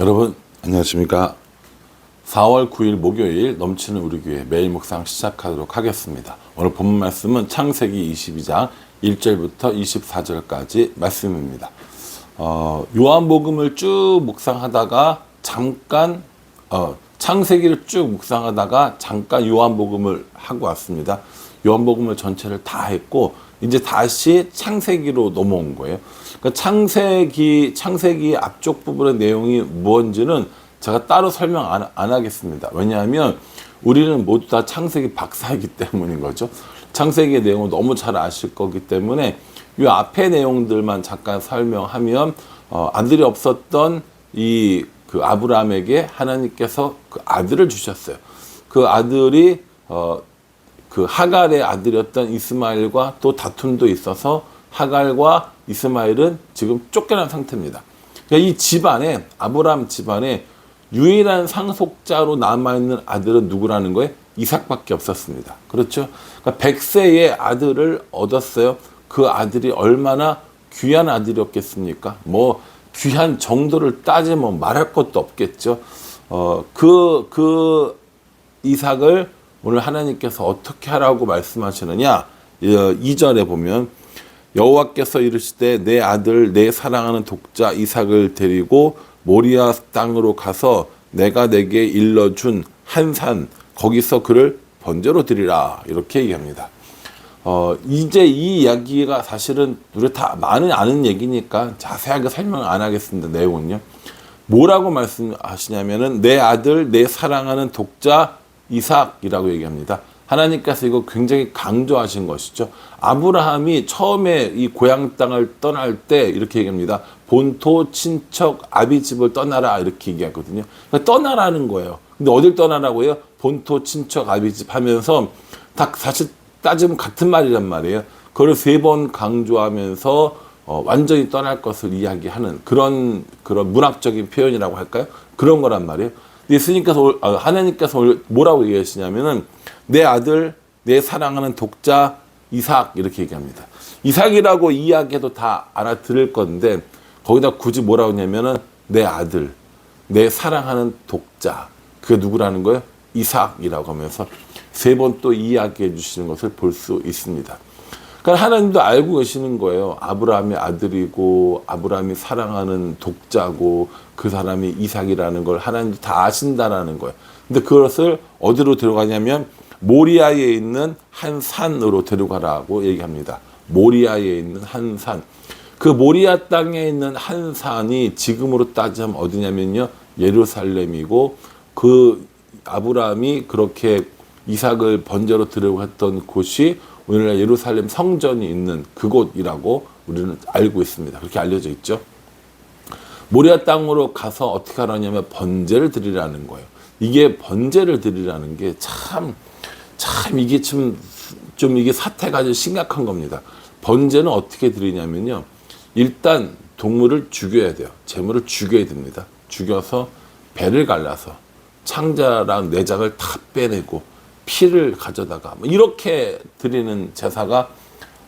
여러분 안녕하십니까. 4월 9일 목요일 넘치는 우리 교회 매일 묵상 시작하도록 하겠습니다. 오늘 본문 말씀은 창세기 22장 1절부터 24절까지 말씀입니다. 요한복음을 쭉 묵상하다가 잠깐 창세기를 쭉 묵상하다가 잠깐 요한복음을 하고 왔습니다. 요한복음을 전체를 다 했고 이제 다시 창세기로 넘어온 거예요. 그러니까 창세기 앞쪽 부분의 내용이 무엇인지는 제가 따로 설명 안 하겠습니다. 왜냐하면 우리는 모두 다 창세기 박사이기 때문인 거죠. 창세기의 내용을 너무 잘 아실 거기 때문에 이 앞의 내용들만 잠깐 설명하면 아들이 없었던 그 아브라함에게 하나님께서 그 아들을 주셨어요. 그 아들이 그 하갈의 아들이었던 이스마엘과 또 다툼도 있어서 하갈과 이스마엘은 지금 쫓겨난 상태입니다. 그러니까 이 집안에 아브라함 집안에 유일한 상속자로 남아있는 아들은 누구라는 거예요? 이삭밖에 없었습니다. 그렇죠? 그러니까 100세의 아들을 얻었어요. 그 아들이 얼마나 귀한 아들이었겠습니까? 뭐 귀한 정도를 따지면 말할 것도 없겠죠. 그 이삭을 오늘 하나님께서 어떻게 하라고 말씀하시느냐? 2절에 보면 여호와께서 이르시되 내 아들 내 사랑하는 독자 이삭을 데리고 모리아 땅으로 가서 내가 내게 일러준 한 산 거기서 그를 번제로 드리라 이렇게 얘기합니다. 이제 이 이야기가 사실은 우리 다 많이 아는 얘기니까 자세하게 설명 안 하겠습니다. 내용은요. 뭐라고 말씀하시냐면은 내 아들 내 사랑하는 독자 이삭이라고 얘기합니다. 하나님께서 이거 굉장히 강조하신 것이죠. 아브라함이 처음에 이 고향 땅을 떠날 때 이렇게 얘기합니다. 본토, 친척, 아비 집을 떠나라 이렇게 얘기하거든요. 그러니까 떠나라는 거예요. 근데 어딜 떠나라고 해요? 본토, 친척, 아비 집 하면서 다 사실 따지면 같은 말이란 말이에요. 그걸 3번 강조하면서 완전히 떠날 것을 이야기하는 그런 문학적인 표현이라고 할까요? 그런 거란 말이에요. 하나님께서 뭐라고 얘기하시냐면은 내 아들, 내 사랑하는 독자 이삭 이렇게 얘기합니다. 이삭이라고 이야기해도 다 알아들을 건데 거기다 굳이 뭐라고 하냐면은 내 아들, 내 사랑하는 독자 그게 누구라는 거예요? 이삭이라고 하면서 3번 또 이야기해 주시는 것을 볼 수 있습니다. 그러니까 하나님도 알고 계시는 거예요. 아브라함의 아들이고 아브라함이 사랑하는 독자고 그 사람이 이삭이라는 걸 하나님도 다 아신다라는 거예요. 근데 그것을 어디로 데려가냐면 모리아에 있는 한 산으로 데려가라고 얘기합니다. 모리아에 있는 한 산. 그 모리아 땅에 있는 한 산이 지금으로 따지면 어디냐면요. 예루살렘이고 그 아브라함이 그렇게 이삭을 번제로 드리고 했던 곳이 오늘날 예루살렘 성전이 있는 그곳이라고 우리는 알고 있습니다. 그렇게 알려져 있죠. 모리아 땅으로 가서 어떻게 하라냐면 번제를 드리라는 거예요. 이게 번제를 드리라는 게 참 이게 좀 이게 사태가 아주 심각한 겁니다. 번제는 어떻게 드리냐면요. 일단 동물을 죽여야 돼요. 제물을 죽여야 됩니다. 죽여서 배를 갈라서 창자랑 내장을 다 빼내고 피를 가져다가 이렇게 드리는 제사가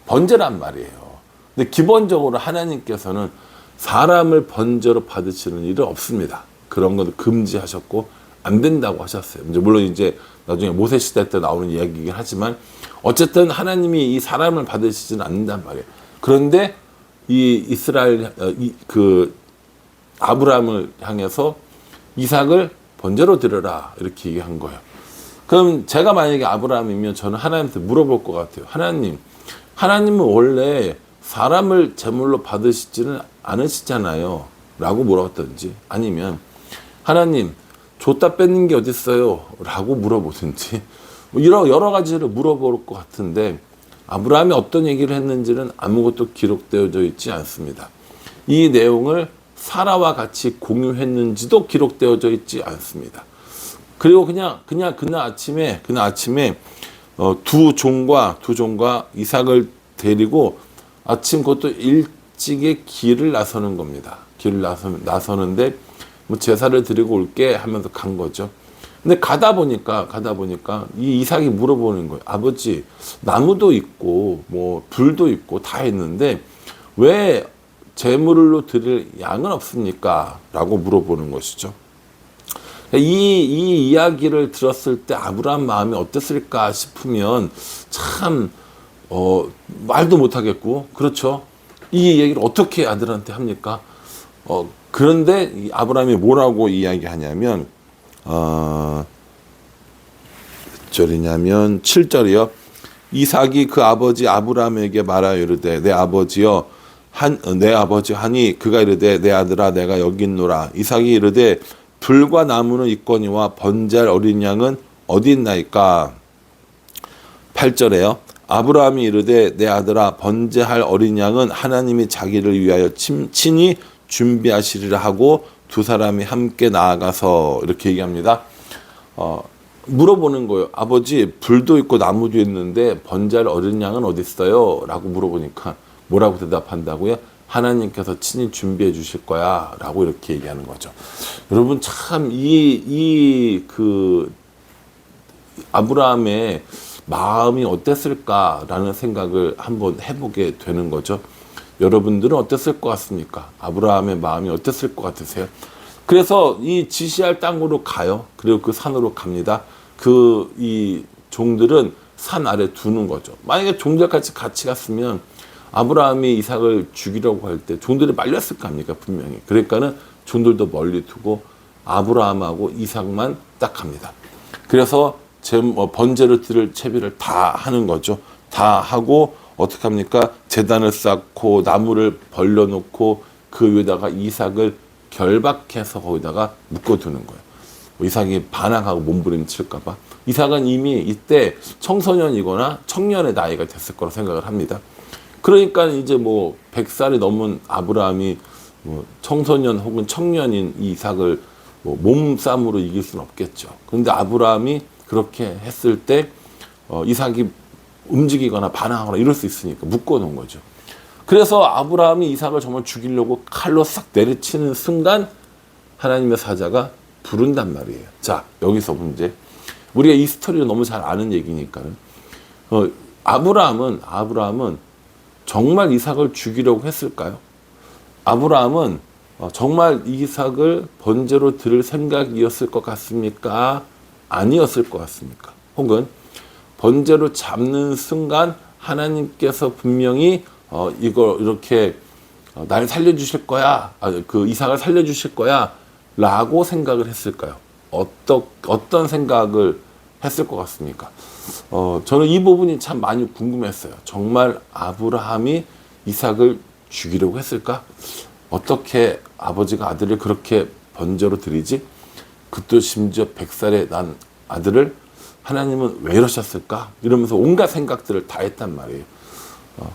번제란 말이에요. 근데 기본적으로 하나님께서는 사람을 번제로 받으시는 일은 없습니다. 그런 건 금지하셨고 안 된다고 하셨어요. 물론 이제 나중에 모세 시대 때 나오는 이야기이긴 하지만 어쨌든 하나님이 이 사람을 받으시지는 않는단 말이에요. 그런데 이 이스라엘 그 아브라함을 향해서 이삭을 번제로 드려라 이렇게 얘기한 거예요. 그럼 제가 만약에 아브라함이면 저는 하나님한테 물어볼 것 같아요. 하나님은 원래 사람을 제물로 받으시지는 않으시잖아요. 라고 물어봤든지 아니면 하나님 줬다 뺏는 게 어딨어요? 라고 물어보든지 이런 여러 가지를 물어볼 것 같은데 아브라함이 어떤 얘기를 했는지는 아무것도 기록되어져 있지 않습니다. 이 내용을 사라와 같이 공유했는지도 기록되어져 있지 않습니다. 그리고 그냥 그날 아침에 두 종과 이삭을 데리고 아침 그것도 일찍에 길을 나서는 겁니다. 길을 나서는데 뭐 제사를 드리고 올게 하면서 간 거죠. 근데 가다 보니까 이 이삭이 물어보는 거예요. 아버지, 나무도 있고 뭐 불도 있고 다 있는데 왜 제물로 드릴 양은 없습니까? 라고 물어보는 것이죠. 이 이야기를 들었을 때 아브라함 마음이 어땠을까 싶으면 참 말도 못하겠고, 그렇죠. 이 얘기를 어떻게 아들한테 합니까? 그런데 이 아브라함이 뭐라고 이야기하냐면 몇 절이냐면 7절이요. 이삭이 그 아버지 아브라함에게 말하여 이르되 내 아버지여 내 아버지 하니 그가 이르되 내 아들아 내가 여기 있노라. 이삭이 이르되 불과 나무는 있거니와 번제할 어린 양은 어디 있나이까. 8절에요. 아브라함이 이르되 내 아들아 번제할 어린 양은 하나님이 자기를 위하여 친히 준비하시리라 하고 두 사람이 함께 나아가서 이렇게 얘기합니다. 물어보는 거예요. 아버지 불도 있고 나무도 있는데 번제할 어린 양은 어디 있어요? 라고 물어보니까 뭐라고 대답한다고요? 하나님께서 친히 준비해 주실 거야 라고 이렇게 얘기하는 거죠. 여러분 참 그 아브라함의 마음이 어땠을까라는 생각을 한번 해보게 되는 거죠. 여러분들은 어땠을 것 같습니까? 아브라함의 마음이 어땠을 것 같으세요? 그래서 이 지시할 땅으로 가요. 그리고 그 산으로 갑니다. 이 종들은 산 아래 두는 거죠. 만약에 종들같이 같이 갔으면 아브라함이 이삭을 죽이려고 할 때 종들이 말렸을 거 아닙니까? 분명히. 그러니까는 종들도 멀리 두고 아브라함하고 이삭만 딱 갑니다. 그래서 번제를 드릴 채비를 다 하는 거죠. 다 하고 어떻게 합니까? 제단을 쌓고 나무를 벌려놓고 그 위에다가 이삭을 결박해서 거기다가 묶어두는 거예요. 이삭이 반항하고 몸부림칠까 봐. 이삭은 이미 이때 청소년이거나 청년의 나이가 됐을 거라고 생각을 합니다. 그러니까 이제 100살이 넘은 아브라함이 청소년 혹은 청년인 이삭을 몸싸움으로 이길 수는 없겠죠. 그런데 아브라함이 그렇게 했을 때 이삭이 움직이거나 반항하거나 이럴 수 있으니까 묶어놓은 거죠. 그래서 아브라함이 이삭을 정말 죽이려고 칼로 싹 내리치는 순간 하나님의 사자가 부른단 말이에요. 자, 여기서 문제. 우리가 이 스토리를 너무 잘 아는 얘기니까는 아브라함은 정말 이삭을 죽이려고 했을까요? 아브라함은 정말 이삭을 번제로 드릴 생각이었을 것 같습니까? 아니었을 것 같습니까? 혹은 번제로 잡는 순간 하나님께서 분명히 이거 이렇게 날 살려주실 거야, 그 이삭을 살려주실 거야 라고 생각을 했을까요? 어떤 생각을 했을 것 같습니까? 저는 이 부분이 참 많이 궁금했어요. 정말 아브라함이 이삭을 죽이려고 했을까? 어떻게 아버지가 아들을 그렇게 번제로 드리지? 그것도 심지어 100살에 난 아들을 하나님은 왜 이러셨을까? 이러면서 온갖 생각들을 다 했단 말이에요.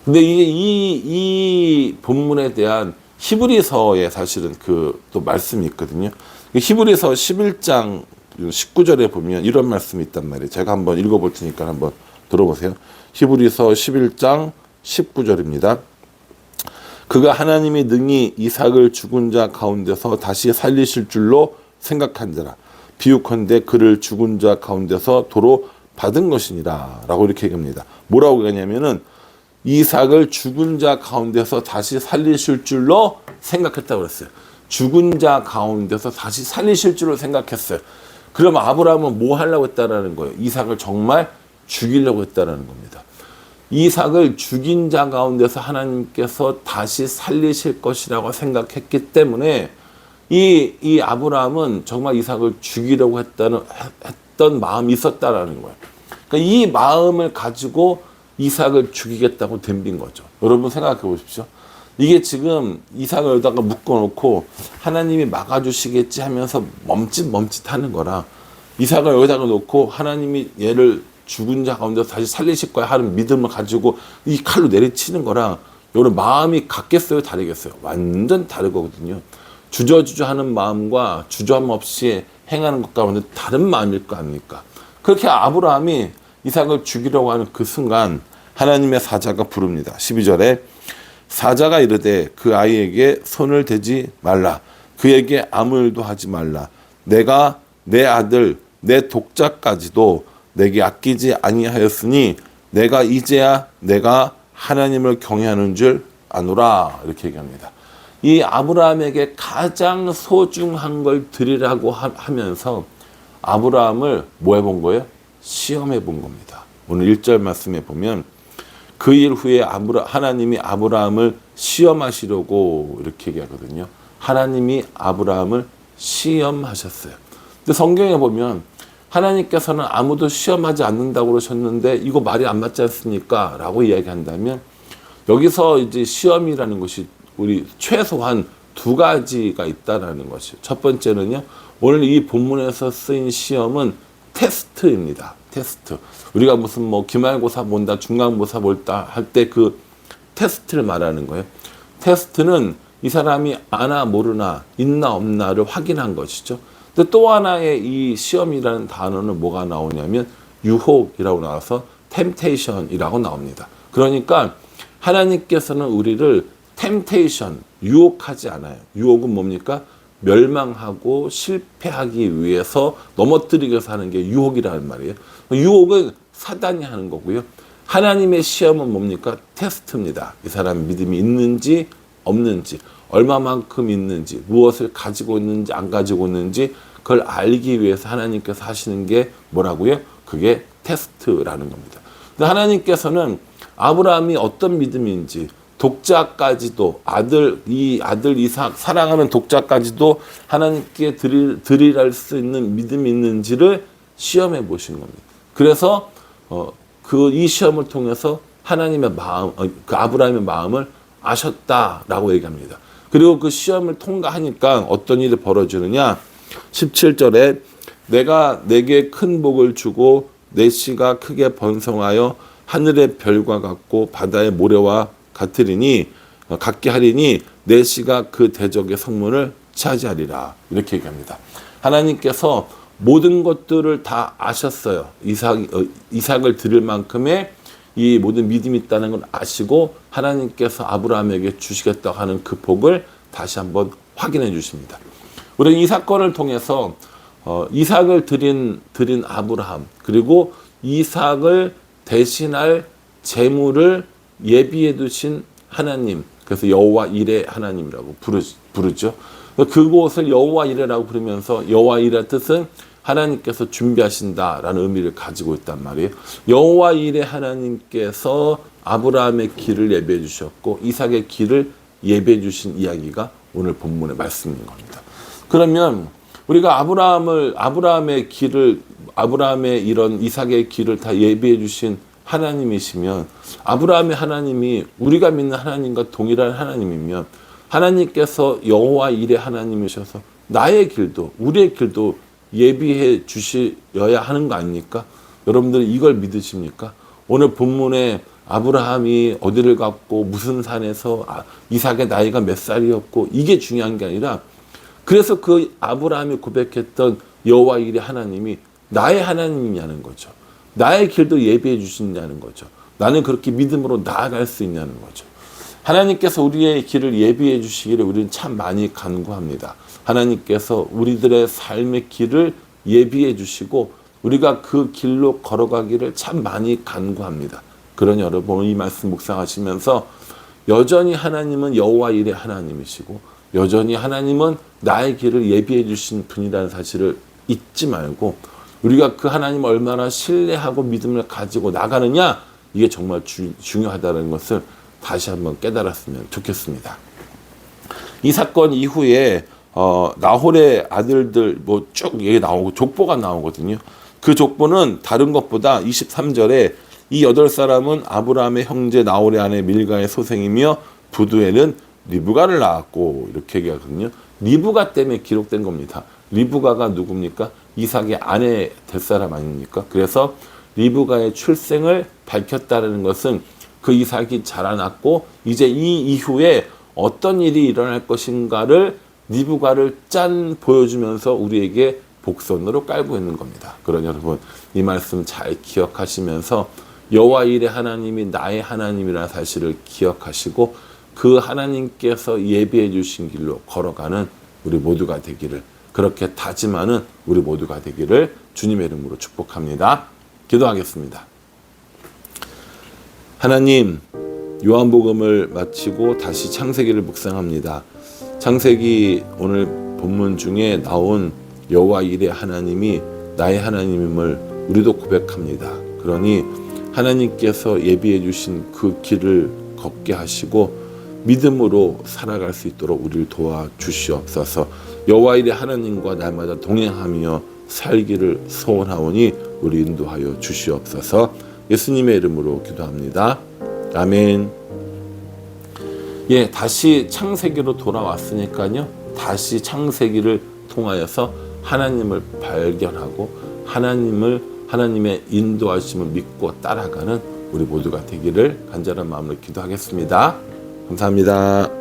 근데 이 본문에 대한 히브리서에 사실은 또 말씀이 있거든요. 히브리서 11장 19절에 보면 이런 말씀이 있단 말이에요. 제가 한번 읽어볼 테니까 한번 들어보세요. 히브리서 11장 19절입니다. 그가 하나님이 능히 이삭을 죽은 자 가운데서 다시 살리실 줄로 생각한지라. 비유컨대 그를 죽은 자 가운데서 도로 받은 것이니라 라고 이렇게 얘기합니다. 뭐라고 얘기하냐면은 이삭을 죽은 자 가운데서 다시 살리실 줄로 생각했다고 그랬어요. 죽은 자 가운데서 다시 살리실 줄로 생각했어요. 그럼 아브라함은 뭐 하려고 했다라는 거예요? 이삭을 정말 죽이려고 했다라는 겁니다. 이삭을 죽인 자 가운데서 하나님께서 다시 살리실 것이라고 생각했기 때문에 이 아브라함은 정말 이삭을 죽이려고 했던 마음이 있었다라는 거예요. 그러니까 이 마음을 가지고 이삭을 죽이겠다고 덤빈 거죠. 여러분 생각해 보십시오. 이게 지금 이삭을 여기다가 묶어놓고 하나님이 막아주시겠지 하면서 멈칫하는 거라, 이삭을 여기다가 놓고 하나님이 얘를 죽은 자 가운데서 다시 살리실 거야 하는 믿음을 가지고 이 칼로 내리치는 거랑 여러분 마음이 같겠어요? 다르겠어요? 완전 다르거든요. 주저주저하는 마음과 주저함 없이 행하는 것과 완전 다른 마음일 거 아닙니까? 그렇게 아브라함이 이삭을 죽이려고 하는 그 순간 하나님의 사자가 부릅니다. 12절에 사자가 이르되 그 아이에게 손을 대지 말라. 그에게 아무 일도 하지 말라. 내가 내 아들 내 독자까지도 내게 아끼지 아니하였으니 내가 이제야 내가 하나님을 경외하는 줄 아노라. 이렇게 얘기합니다. 이 아브라함에게 가장 소중한 걸 드리라고 하면서 아브라함을 뭐 해본 거예요? 시험해 본 겁니다. 오늘 1절 말씀에 보면 그 일 후에 하나님이 아브라함을 시험하시려고 이렇게 얘기하거든요. 하나님이 아브라함을 시험하셨어요. 근데 성경에 보면 하나님께서는 아무도 시험하지 않는다고 그러셨는데 이거 말이 안 맞지 않습니까? 라고 이야기한다면 여기서 이제 시험이라는 것이 우리 최소한 두 가지가 있다라는 것이죠. 첫 번째는요, 오늘 이 본문에서 쓰인 시험은 테스트입니다. 테스트. 우리가 무슨 뭐 기말고사 본다, 중간고사 볼다 할 때 그 테스트를 말하는 거예요. 테스트는 이 사람이 아나 모르나 있나 없나를 확인한 것이죠. 근데 또 하나의 이 시험이라는 단어는 뭐가 나오냐면 유혹이라고 나와서 temptation이라고 나옵니다. 그러니까 하나님께서는 우리를 temptation, 유혹하지 않아요. 유혹은 뭡니까? 멸망하고 실패하기 위해서 넘어뜨리기 위해서 하는 게 유혹이라는 말이에요. 유혹은 사단이 하는 거고요. 하나님의 시험은 뭡니까? 테스트입니다. 이 사람 믿음이 있는지 없는지, 얼마만큼 있는지, 무엇을 가지고 있는지 안 가지고 있는지 그걸 알기 위해서 하나님께서 하시는 게 뭐라고요? 그게 테스트라는 겁니다. 근데 하나님께서는 아브라함이 어떤 믿음인지 독자까지도 아들 이삭 사랑하는 독자까지도 하나님께 드리랄 수 있는 믿음이 있는지를 시험해 보신 겁니다. 그래서 이 시험을 통해서 하나님의 마음, 그 아브라함의 마음을 아셨다라고 얘기합니다. 그리고 그 시험을 통과하니까 어떤 일이 벌어지느냐? 17절에 내가 내게 큰 복을 주고 내 씨가 크게 번성하여 하늘의 별과 같고 바다의 모래와 같게 하리니 내 씨가 그 대적의 성문을 차지하리라. 이렇게 얘기합니다. 하나님께서 모든 것들을 다 아셨어요. 이삭을 드릴 만큼의 이 모든 믿음이 있다는 걸 아시고 하나님께서 아브라함에게 주시겠다고 하는 그 복을 다시 한번 확인해 주십니다. 우리는 이 사건을 통해서 이삭을 드린 아브라함, 그리고 이삭을 대신할 재물을 예비해 두신 하나님, 그래서 여호와 이레 하나님이라고 부르죠. 그곳을 여호와 이레라고 부르면서 여호와 이레의 뜻은 하나님께서 준비하신다라는 의미를 가지고 있단 말이에요. 여호와 이레 하나님께서 아브라함의 길을 예비해 주셨고 이삭의 길을 예비해 주신 이야기가 오늘 본문의 말씀인 겁니다. 그러면 우리가 아브라함의 이런 이삭의 길을 다 예비해 주신 하나님이시면, 아브라함의 하나님이 우리가 믿는 하나님과 동일한 하나님이면 하나님께서 여호와 이레 하나님이셔서 나의 길도 우리의 길도 예비해 주셔야 하는 거 아닙니까? 여러분들 이걸 믿으십니까? 오늘 본문에 아브라함이 어디를 갔고 무슨 산에서 이삭의 나이가 몇 살이었고 이게 중요한 게 아니라, 그래서 그 아브라함이 고백했던 여호와 이레 하나님이 나의 하나님이냐는 거죠. 나의 길도 예비해 주신다는 거죠. 나는 그렇게 믿음으로 나아갈 수 있냐는 거죠. 하나님께서 우리의 길을 예비해 주시기를 우리는 참 많이 간구합니다. 하나님께서 우리들의 삶의 길을 예비해 주시고 우리가 그 길로 걸어가기를 참 많이 간구합니다. 그러니 여러분 이 말씀 묵상하시면서 여전히 하나님은 여호와 이레 하나님이시고 여전히 하나님은 나의 길을 예비해 주신 분이라는 사실을 잊지 말고 우리가 그 하나님을 얼마나 신뢰하고 믿음을 가지고 나가느냐, 이게 정말 중요하다는 것을 다시 한번 깨달았으면 좋겠습니다. 이 사건 이후에 나홀의 아들들 뭐 쭉 얘기 나오고 족보가 나오거든요. 그 족보는 다른 것보다 23절에 이 8사람은 아브라함의 형제 나홀의 아내 밀가의 소생이며 부두엘은 리브가를 낳았고 이렇게 얘기하거든요. 리브가 때문에 기록된 겁니다. 리브가가 누굽니까? 이삭의 아내 될 사람 아닙니까? 그래서 리브가의 출생을 밝혔다는 것은 그 이삭이 자라났고 이제 이 이후에 어떤 일이 일어날 것인가를 리브가를 짠 보여주면서 우리에게 복선으로 깔고 있는 겁니다. 그러니 여러분 이 말씀 잘 기억하시면서 여호와 이레 하나님이 나의 하나님이라는 사실을 기억하시고 그 하나님께서 예비해 주신 길로 걸어가는 우리 모두가 되기를, 그렇게 다짐하는 우리 모두가 되기를 주님의 이름으로 축복합니다. 기도하겠습니다. 하나님, 요한복음을 마치고 다시 창세기를 묵상합니다. 창세기 오늘 본문 중에 나온 여호와 일의 하나님이 나의 하나님임을 우리도 고백합니다. 그러니 하나님께서 예비해 주신 그 길을 걷게 하시고 믿음으로 살아갈 수 있도록 우리를 도와주시옵소서. 여호와 일의 하나님과 날마다 동행하며 살기를 소원하오니 우리 인도하여 주시옵소서. 예수님의 이름으로 기도합니다. 아멘. 예, 다시 창세기로 돌아왔으니까요. 다시 창세기를 통하여서 하나님을 발견하고 하나님의 인도하심을 믿고 따라가는 우리 모두가 되기를 간절한 마음으로 기도하겠습니다. 감사합니다.